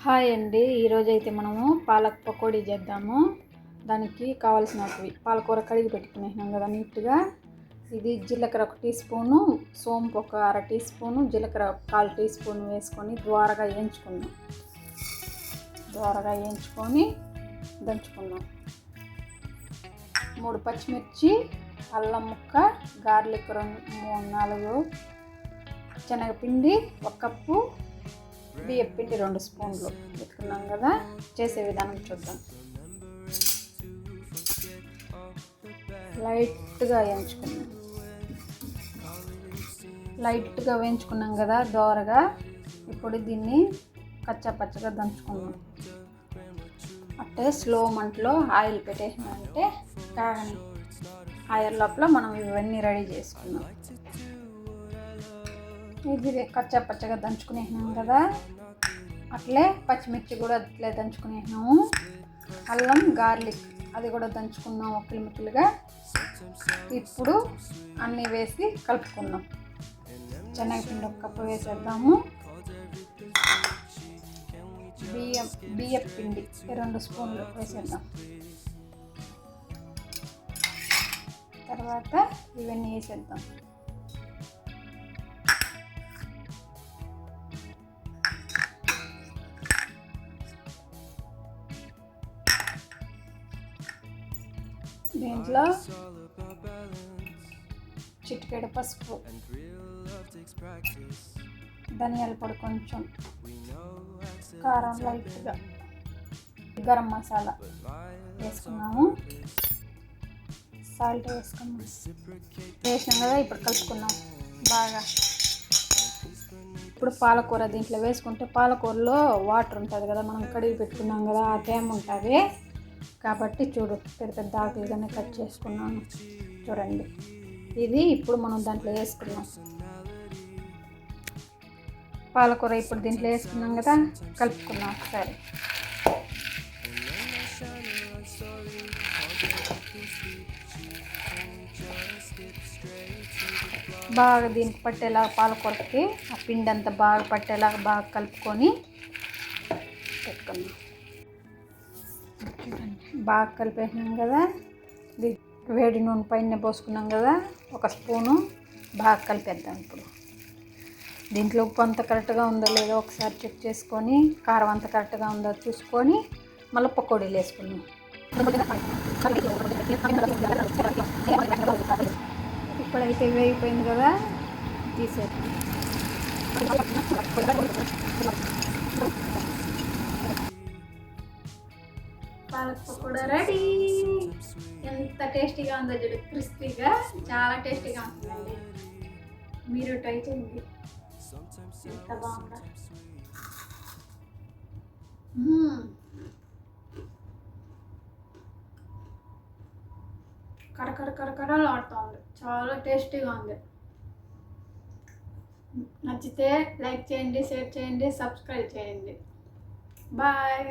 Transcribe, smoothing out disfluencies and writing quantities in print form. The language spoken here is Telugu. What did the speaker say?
హాయ్ అండి, ఈరోజు అయితే మనము పాలక్ పకోడీ చేద్దాము. దానికి కావాల్సినవి పాలకూర కడిగి పెట్టుకునేసినాం కదా నీట్గా. ఇది జీలకర్ర 1 టీ స్పూను, సోంపు 1/2 టీ స్పూను, జీలకర్ర 1/4 టీ స్పూన్ వేసుకొని ద్వారగా వేయించుకుందాం. దంచుకుందాం. 3 పచ్చిమిర్చి, అల్లం ముక్క, గార్లిక్ 2-4, శనగపిండి 1 కప్పు, బియ్యం పిండి 2 స్పూన్లు పెట్టుకున్నాం కదా. చేసే విధానం చూద్దాం. లైట్గా వేయించుకున్నాం కదా దోరగా. ఇప్పుడు దీన్ని కచ్చాపచ్చగా దంచుకుందాం. అంటే స్లో మంటలో ఆయిల్ పెట్టేసినామంటే కాగని ఆయిల్ లోపల మనం ఇవన్నీ రెడీ చేసుకున్నాం. ఇది కచ్చాపచ్చగా దంచుకునేసినాం కదా. అట్లే పచ్చిమిర్చి కూడా అట్లే దంచుకునేసినాము. అల్లం గార్లిక్ అది కూడా దంచుకున్నాం ముక్కలుగా. ఇప్పుడు అన్నీ వేసి కలుపుకుందాం. శనగపిండి 1 కప్పు వేసేద్దాము. బియ్యం పిండి 2 స్పూన్లు వేసేద్దాం. తర్వాత ఇవన్నీ వేసేద్దాం. దీంట్లో చిటికెడు పసుపు, ధనియాల పొడి కొంచెం, కారం లైట్గా, గరం మసాలా వేసుకున్నాము, సాల్ట్ వేసినాం కదా. ఇప్పుడు కలుపుకున్నాం బాగా. ఇప్పుడు పాలకూర దీంట్లో వేసుకుంటే పాలకూరలో వాటర్ ఉంటుంది కదా, మనం కడిగి పెట్టుకున్నాం కదా, ఆ తేమ ఉంటుంది కాబట్టి చూడు పెద్ద ఆకులుగానే కట్ చేసుకున్నాను చూడండి. ఇది ఇప్పుడు మనం దాంట్లో వేసుకున్నాం. పాలకూర ఇప్పుడు దీంట్లో వేసుకున్నాం కదా, కలుపుకున్నాం ఒకసారి. బాగా దీనికి పట్టేలాగా పాలకూరకి ఆ పిండి అంతా బాగా పట్టేలాగా బాగా కలుపుకొని పెట్టుకున్నాం. బాగా కలిపేసినాం కదా. వేడి నూనె పైన పోసుకున్నాం కదా, 1 స్పూను బాగా కలిపేద్దాం. ఇప్పుడు దీంట్లో ఉప్పు అంత కరెక్ట్గా ఉందో లేదో ఒకసారి చెక్ చేసుకొని, కారం అంత కరెక్ట్గా ఉందో చూసుకొని మళ్ళీ పకోడీలు వేసుకున్నాం. ఇప్పుడైతే వేగిపోయింది కదా, తీసేద్దాం. పాలక్ పకోడా రెడీ. ఎంత టేస్టీగా ఉందో చూడు, క్రిస్పీగా, చాలా టేస్టీగా ఉంటుందండి. మీరు ట్రై చేయండి. ఎంత బాగుందా. కరకరలు ఆడుతుంది. చాలా టేస్టీగా ఉంది. నచ్చితే లైక్ చేయండి, షేర్ చేయండి, సబ్స్క్రైబ్ చేయండి. బాయ్.